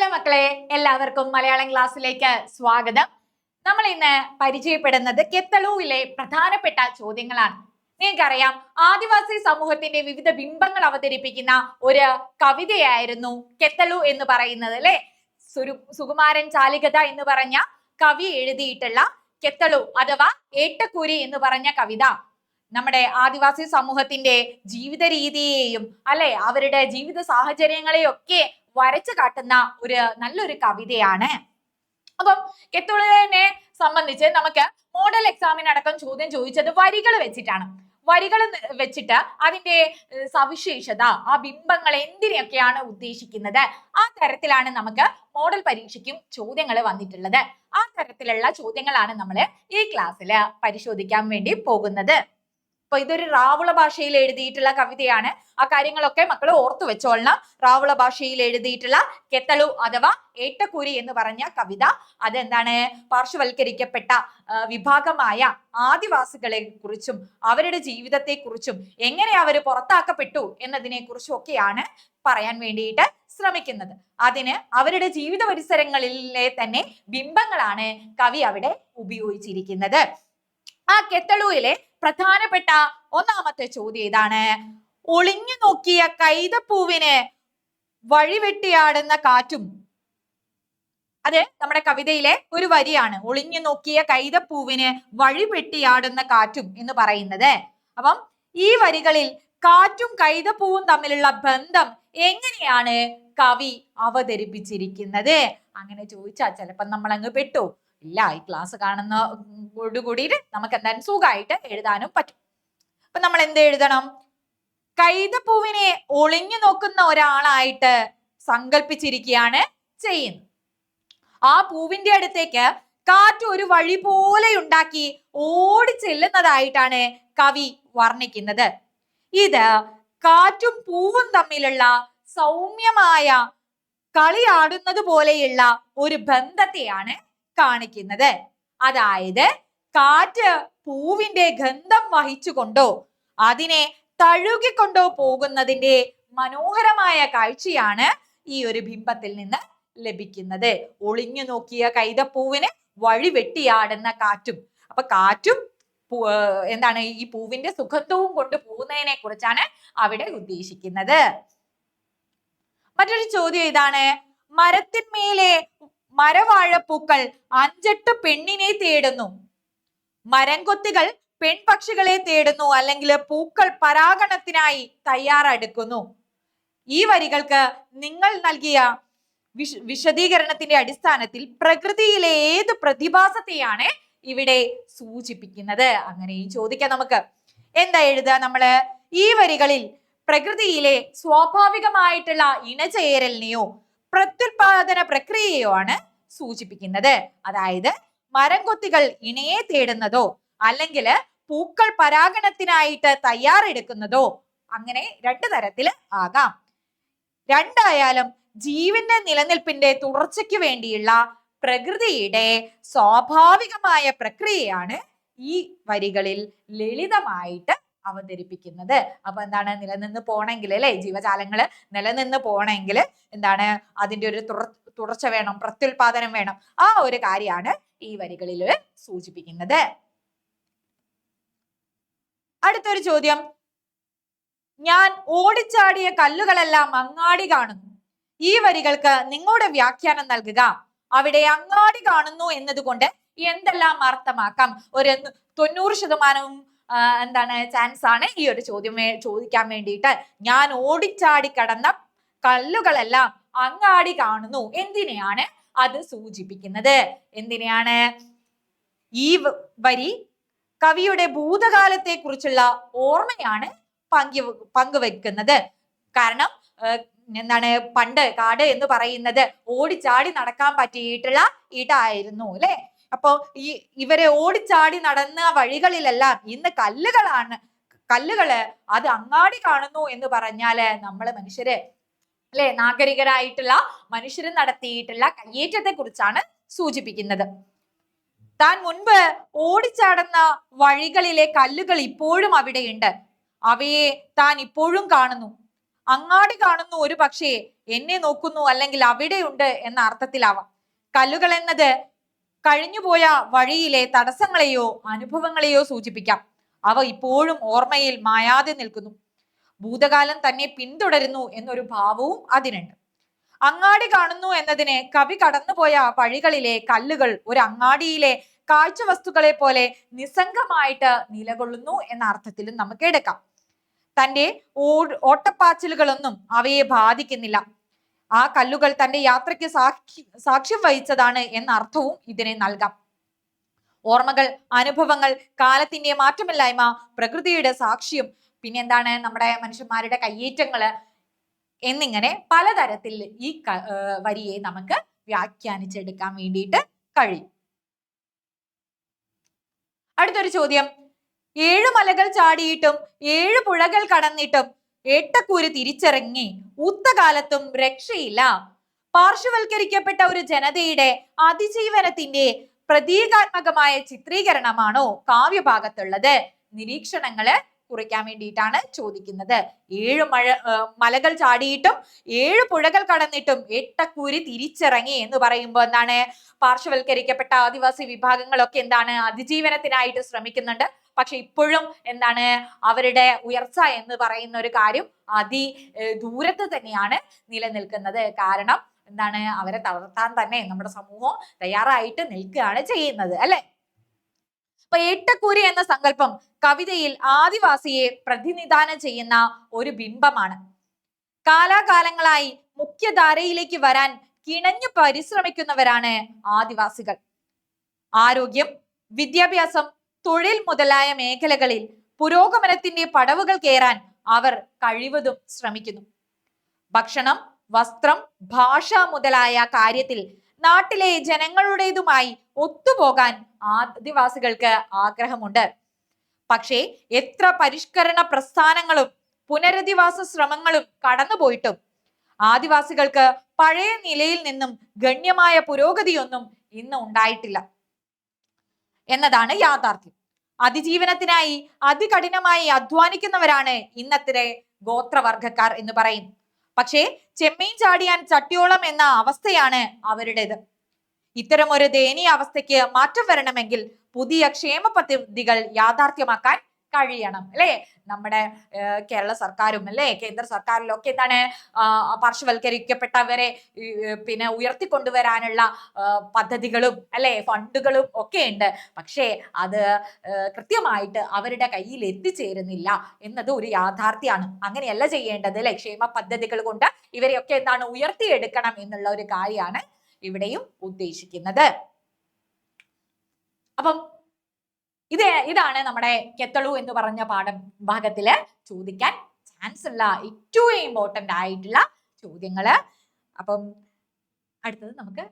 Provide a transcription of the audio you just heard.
Hello മക്കളെ, എല്ലാവർക്കും മലയാളം ക്ലാസ്സിലേക്ക് സ്വാഗതം. നമ്മൾ ഇന്ന് പരിചയപ്പെടുന്നത് കെത്തളൂവിലെ പ്രധാനപ്പെട്ട ചോദ്യങ്ങളാണ്. നിങ്ങൾക്കറിയാം, ആദിവാസി സമൂഹത്തിന്റെ വിവിധ ബിംബങ്ങൾ അവതരിപ്പിക്കുന്ന ഒരു കവിതയായിരുന്നു കെത്തളു എന്ന് പറയുന്നത് അല്ലെ. സുകുമാരൻ ചാലികത എന്ന് പറഞ്ഞ കവി എഴുതിയിട്ടുള്ള കെത്തളു അഥവാ ഏട്ടക്കൂരി എന്ന് പറഞ്ഞ കവിത നമ്മുടെ ആദിവാസി സമൂഹത്തിന്റെ ജീവിത രീതിയെയും അല്ലെ അവരുടെ ജീവിത സാഹചര്യങ്ങളെയും ഒക്കെ വരച്ചു കാട്ടുന്ന നല്ലൊരു കവിതയാണ്. അപ്പം കെത്തളുവിനെ സംബന്ധിച്ച് നമുക്ക് മോഡൽ എക്സാമിന് അടക്കം ചോദ്യം ചോദിച്ചത് വരികൾ വെച്ചിട്ടാണ്. വരികൾ വെച്ചിട്ട് അതിന്റെ സവിശേഷത, ആ ബിംബങ്ങൾ എന്തിനെയൊക്കെയാണ് ഉദ്ദേശിക്കുന്നത്, ആ തരത്തിലാണ് നമുക്ക് മോഡൽ പരീക്ഷയ്ക്കും ചോദ്യങ്ങൾ വന്നിട്ടുള്ളത്. ആ തരത്തിലുള്ള ചോദ്യങ്ങളാണ് നമ്മൾ ഈ ക്ലാസ്സിൽ പരിശോധിക്കാൻ വേണ്ടി പോകുന്നത്. അപ്പൊ ഇതൊരു റാവുള ഭാഷയിൽ എഴുതിയിട്ടുള്ള കവിതയാണ്. ആ കാര്യങ്ങളൊക്കെ മക്കൾ ഓർത്തു വെച്ചോളണം. റാവുള ഭാഷയിൽ എഴുതിയിട്ടുള്ള കെത്തളു അഥവാ ഏട്ടക്കൂരി എന്ന് പറഞ്ഞ കവിത അതെന്താണ്, പാർശ്വവൽക്കരിക്കപ്പെട്ട വിഭാഗമായ ആദിവാസികളെ കുറിച്ചും അവരുടെ ജീവിതത്തെ കുറിച്ചും എങ്ങനെ അവർ പുറത്താക്കപ്പെട്ടു എന്നതിനെ കുറിച്ചും ഒക്കെയാണ് പറയാൻ വേണ്ടിയിട്ട് ശ്രമിക്കുന്നത്. അതിന് അവരുടെ ജീവിത പരിസരങ്ങളിലെ തന്നെ ബിംബങ്ങളാണ് കവി അവിടെ ഉപയോഗിച്ചിരിക്കുന്നത്. ആ കെത്തളുവിലെ പ്രധാനപ്പെട്ട ഒന്നാമത്തെ ചോദ്യം ഇതാണ്: ഒളിഞ്ഞു നോക്കിയ കൈതപ്പൂവിന് വഴിവെട്ടിയാടുന്ന കാറ്റും. അത് നമ്മുടെ കവിതയിലെ ഒരു വരിയാണ്, ഒളിഞ്ഞു നോക്കിയ കൈതപ്പൂവിന് വഴിവെട്ടിയാടുന്ന കാറ്റും എന്ന് പറയുന്നത്. അപ്പം ഈ വരികളിൽ കാറ്റും കൈതപ്പൂവും തമ്മിലുള്ള ബന്ധം എങ്ങനെയാണ് കവി അവതരിപ്പിച്ചിരിക്കുന്നത്? അങ്ങനെ ചോദിച്ചാൽ ചിലപ്പോൾ നമ്മൾ അങ്ങ് പെട്ടു. ഇല്ല, ഈ ക്ലാസ് കാണുന്നതോടുകൂടിയിട്ട് നമുക്ക് എന്തായാലും സുഖമായിട്ട് എഴുതാനും പറ്റും. അപ്പൊ നമ്മൾ എന്ത് എഴുതണം? കൈതപ്പൂവിനെ ഒളിഞ്ഞു നോക്കുന്ന ഒരാളായിട്ട് സങ്കല്പിച്ചിരിക്കുകയാണ് ചെയ്യുന്നത്. ആ പൂവിന്റെ അടുത്തേക്ക് കാറ്റ് ഒരു വഴി പോലെ ഉണ്ടാക്കി ഓടി ചെല്ലുന്നതായിട്ടാണ് കവി വർണ്ണിക്കുന്നത്. ഇത് കാറ്റും പൂവും തമ്മിലുള്ള സൗമ്യമായ കളിയാടുന്നത് പോലെയുള്ള ഒരു ബന്ധത്തെയാണ് കാണിക്കുന്നത്. അതായത് കാറ്റ് പൂവിന്റെ ഗന്ധം വഹിച്ചുകൊണ്ടോ അതിനെ തഴുകിക്കൊണ്ടോ പോകുന്നതിന്റെ മനോഹരമായ കാഴ്ചയാണ് ഈ ഒരു ബിംബത്തിൽ നിന്ന് ലഭിക്കുന്നത്. ഒളിഞ്ഞു നോക്കിയ കൈതപ്പൂവിന് വഴി വെട്ടിയാടുന്ന കാറ്റും. അപ്പൊ കാറ്റും എന്താണ്, ഈ പൂവിന്റെ സുഗന്ധവും കൊണ്ട് പോകുന്നതിനെ കുറിച്ചാണ് അവിടെ ഉദ്ദേശിക്കുന്നത്. മറ്റൊരു ചോദ്യം ഇതാണ്: മരത്തിന്മേലെ മരവാഴപ്പൂക്കൾ 5-8 പെണ്ണിനെ തേടുന്നു. മരംകൊത്തികൾ പെൺപക്ഷികളെ തേടുന്നു, അല്ലെങ്കിൽ പൂക്കൾ പരാഗണത്തിനായി തയ്യാറെടുക്കുന്നു. ഈ വരികൾക്ക് നിങ്ങൾ നൽകിയ വിശദീകരണത്തിന്റെ അടിസ്ഥാനത്തിൽ പ്രകൃതിയിലെ ഏത് പ്രതിഭാസത്തെയാണ് ഇവിടെ സൂചിപ്പിക്കുന്നത്? അങ്ങനെയും ചോദിക്കാം നമുക്ക്. എന്താ എഴുതുക നമ്മള്? ഈ വരികളിൽ പ്രകൃതിയിലെ സ്വാഭാവികമായിട്ടുള്ള ഇണചേരലിനെയോ പ്രത്യുൽപാദന പ്രക്രിയയോ ആണ് സൂചിപ്പിക്കുന്നത്. അതായത് മരംകൊത്തികൾ ഇണയെ തേടുന്നതോ അല്ലെങ്കിൽ പൂക്കൾ പരാഗണത്തിനായിട്ട് തയ്യാറെടുക്കുന്നതോ, അങ്ങനെ 2 തരത്തിൽ ആകാം. രണ്ടായാലും ജീവന്റെ നിലനിൽപ്പിന്റെ തുടർച്ചയ്ക്ക് വേണ്ടിയുള്ള പ്രകൃതിയുടെ സ്വാഭാവികമായ പ്രക്രിയയാണ് ഈ വരികളിൽ ലളിതമായിട്ട് അവതരിപ്പിക്കുന്നത്. അപ്പൊ എന്താണ്, നിലനിന്ന് പോണെങ്കിൽ അല്ലെ, ജീവജാലങ്ങള് നിലനിന്ന് പോണെങ്കിൽ എന്താണ്, അതിന്റെ ഒരു തുടർച്ച വേണം, പ്രത്യുൽപാദനം വേണം. ആ ഒരു കാര്യമാണ് ഈ വരികളിൽ സൂചിപ്പിക്കുന്നത്. അടുത്തൊരു ചോദ്യം: ഞാൻ ഓടിച്ചാടിയ കല്ലുകളെല്ലാം അങ്ങാടി കാണുന്നു. ഈ വരികൾക്ക് നിങ്ങളുടെ വ്യാഖ്യാനം നൽകുക. അവിടെ അങ്ങാടി കാണുന്നു എന്നതുകൊണ്ട് എന്തെല്ലാം അർത്ഥമാക്കാം? ഒരു 90% എന്താണ് ചാൻസ് ആണ് ഈ ഒരു ചോദ്യം ചോദിക്കാൻ വേണ്ടിയിട്ട്. ഞാൻ ഓടിച്ചാടി കടന്ന കല്ലുകളെല്ലാം അങ്ങാടി കാണുന്നു. എന്തിനെയാണ് അത് സൂചിപ്പിക്കുന്നത്? എന്തിനെയാണ്? ഈ വരി കവിയുടെ ഭൂതകാലത്തെ കുറിച്ചുള്ള ഓർമ്മയാണ് പങ്കുവെക്കുന്നത്. കാരണം എന്താണ്, പണ്ട് കാട് എന്ന് പറയുന്നത് ഓടിച്ചാടി നടക്കാൻ പറ്റിയിട്ടുള്ള ഇടായിരുന്നു അല്ലെ. അപ്പൊ ഇവരെ ഓടിച്ചാടി നടന്ന വഴികളിലെല്ലാം ഇന്ന് കല്ലുകള് അത് അങ്ങാടി കാണുന്നു എന്ന് പറഞ്ഞാല് നമ്മള് മനുഷ്യര് അല്ലെ, നാഗരികരായിട്ടുള്ള മനുഷ്യര് നടത്തിയിട്ടുള്ള കയ്യേറ്റത്തെ കുറിച്ചാണ് സൂചിപ്പിക്കുന്നത്. താൻ മുൻപ് ഓടിച്ചാടുന്ന വഴികളിലെ കല്ലുകൾ ഇപ്പോഴും അവിടെയുണ്ട്. അവയെ താൻ ഇപ്പോഴും കാണുന്നു. അങ്ങാടി കാണുന്നു ഒരു പക്ഷേ എന്നെ നോക്കുന്നു അല്ലെങ്കിൽ അവിടെയുണ്ട് എന്ന അർത്ഥത്തിലാവാം. കല്ലുകൾ എന്നത് കഴിഞ്ഞുപോയ വഴിയിലെ തടസ്സങ്ങളെയോ അനുഭവങ്ങളെയോ സൂചിപ്പിക്കാം. അവ ഇപ്പോഴും ഓർമ്മയിൽ മായാതെ നിൽക്കുന്നു. ഭൂതകാലം തന്നെ പിന്തുടരുന്നു എന്നൊരു ഭാവവും അതിനുണ്ട്. അങ്ങാടി കാണുന്നു എന്നതിന് കവി കടന്നുപോയ വഴികളിലെ കല്ലുകൾ ഒരു അങ്ങാടിയിലെ കാഴ്ച വസ്തുക്കളെ പോലെ നിസ്സംഗമായിട്ട് നിലകൊള്ളുന്നു എന്ന അർത്ഥത്തിലും നമുക്ക് എടുക്കാം. തന്റെ ഓട്ടപ്പാച്ചിലുകളൊന്നും അവയെ ബാധിക്കുന്നില്ല. ആ കല്ലുകൾ തന്റെ യാത്രയ്ക്ക് സാക്ഷ്യം വഹിച്ചതാണ് എന്ന അർത്ഥവും ഇതിനെ നൽകാം. ഓർമ്മകൾ, അനുഭവങ്ങൾ, കാലത്തിന്റെ മാറ്റമില്ലായ്മ, പ്രകൃതിയുടെ സാക്ഷ്യം, പിന്നെ എന്താണ് നമ്മുടെ മനുഷ്യന്മാരുടെ കയ്യേറ്റങ്ങള് എന്നിങ്ങനെ പലതരത്തിൽ ഈ വരിയെ നമുക്ക് വ്യാഖ്യാനിച്ചെടുക്കാൻ വേണ്ടിയിട്ട് കഴിയും. അടുത്തൊരു ചോദ്യം, 7 മലകൾ ചാടിയിട്ടും 7 പുഴകൾ കടന്നിട്ടും ഏട്ടക്കൂര് തിരിച്ചിറങ്ങി ഊത്തകാലത്തും രക്ഷയില്ല. പാർശ്വവൽക്കരിക്കപ്പെട്ട ഒരു ജനതയുടെ അതിജീവനത്തിന്റെ പ്രതീകാത്മകമായ ചിത്രീകരണമാണോ കാവ്യഭാഗത്തുള്ളത്? നിരീക്ഷണങ്ങള് കുറിക്കാൻ വേണ്ടിയിട്ടാണ് ചോദിക്കുന്നത്. 7 മലകൾ ചാടിയിട്ടും 7 പുഴകൾ കടന്നിട്ടും ഏട്ടക്കൂരി തിരിച്ചിറങ്ങി എന്ന് പറയുമ്പോൾ എന്താണ്? പാർശ്വവൽക്കരിക്കപ്പെട്ട ആദിവാസി വിഭാഗങ്ങളൊക്കെ എന്താണ്? അതിജീവനത്തിനായിട്ട് ശ്രമിക്കുന്നുണ്ട്. പക്ഷെ ഇപ്പോഴും എന്താണ്? അവരുടെ ഉയർച്ച എന്ന് പറയുന്ന ഒരു കാര്യം ദൂരത്ത് തന്നെയാണ് നിലനിൽക്കുന്നത്. കാരണം എന്താണ്? അവരെ തളർത്താൻ തന്നെ നമ്മുടെ സമൂഹം തയ്യാറായിട്ട് നിൽക്കുകയാണ് ചെയ്യുന്നത്, അല്ലെ? അപ്പൊ ഏട്ടക്കൂരി എന്ന സങ്കല്പം കവിതയിൽ ആദിവാസിയെ പ്രതിനിധാനം ചെയ്യുന്ന ഒരു ബിംബമാണ്. കാലാകാലങ്ങളായി മുഖ്യധാരയിലേക്ക് വരാൻ കിണഞ്ഞു പരിശ്രമിക്കുന്നവരാണ് ആദിവാസികൾ. ആരോഗ്യം, വിദ്യാഭ്യാസം, തൊഴിൽ മുതലായ മേഖലകളിൽ പുരോഗമനത്തിന്റെ പടവുകൾ കയറാൻ അവർ കഴിവതും ശ്രമിക്കുന്നു. ഭക്ഷണം, വസ്ത്രം, ഭാഷ മുതലായ കാര്യത്തിൽ നാട്ടിലെ ജനങ്ങളുടേതുമായി ഒത്തുപോകാൻ ആദിവാസികൾക്ക് ആഗ്രഹമുണ്ട്. പക്ഷേ എത്ര പരിഷ്കരണ പ്രസ്ഥാനങ്ങളും പുനരധിവാസ ശ്രമങ്ങളും കടന്നുപോയിട്ടും ആദിവാസികൾക്ക് പഴയ നിലയിൽ നിന്നും ഗണ്യമായ പുരോഗതിയൊന്നും ഇന്ന് ഉണ്ടായിട്ടില്ല എന്നതാണ് യാഥാർത്ഥ്യം. അതിജീവനത്തിനായി അതികഠിനമായി അധ്വാനിക്കുന്നവരാണ് ഇന്നത്തെ ഗോത്രവർഗക്കാർ എന്ന് പറയും. പക്ഷേ ചെമ്മീൻ ചാടിയാൻ ചട്ടിയോളം എന്ന അവസ്ഥയാണ് അവരുടേത്. ഇത്തരമൊരു ദയനീയ അവസ്ഥയ്ക്ക് മാറ്റം വരണമെങ്കിൽ പുതിയ ക്ഷേമ പദ്ധതികൾ യാഥാർത്ഥ്യമാക്കാൻ കഴിയണം, അല്ലെ? നമ്മുടെ കേരള സർക്കാരും അല്ലെ കേന്ദ്ര സർക്കാരിലൊക്കെ എന്താണ് പാർശ്വവൽക്കരിക്കപ്പെട്ടവരെ പിന്നെ ഉയർത്തിക്കൊണ്ടുവരാനുള്ള പദ്ധതികളും അല്ലെ ഫണ്ടുകളും ഒക്കെ ഉണ്ട്. പക്ഷേ അത് കൃത്യമായിട്ട് അവരുടെ കയ്യിൽ എത്തിച്ചേരുന്നില്ല എന്നത് ഒരു യാഥാർത്ഥ്യമാണ്. അങ്ങനെയല്ല ചെയ്യേണ്ടത്, അല്ലെ? ക്ഷേമ പദ്ധതികൾ കൊണ്ട് ഇവരെയൊക്കെ എന്താണ് ഉയർത്തിയെടുക്കണം എന്നുള്ള ഒരു കാര്യമാണ് ഇവിടെയും ഉദ്ദേശിക്കുന്നത്. അപ്പം ഇതാണ് നമ്മുടെ കെത്തളു എന്ന് പറഞ്ഞ ഭാഗത്തില് ചോദിക്കാൻ ചാൻസ് ഉള്ള ഏറ്റവും ഇമ്പോർട്ടന്റ് ആയിട്ടുള്ള ചോദ്യങ്ങള്. അപ്പം അടുത്തത് നമുക്ക്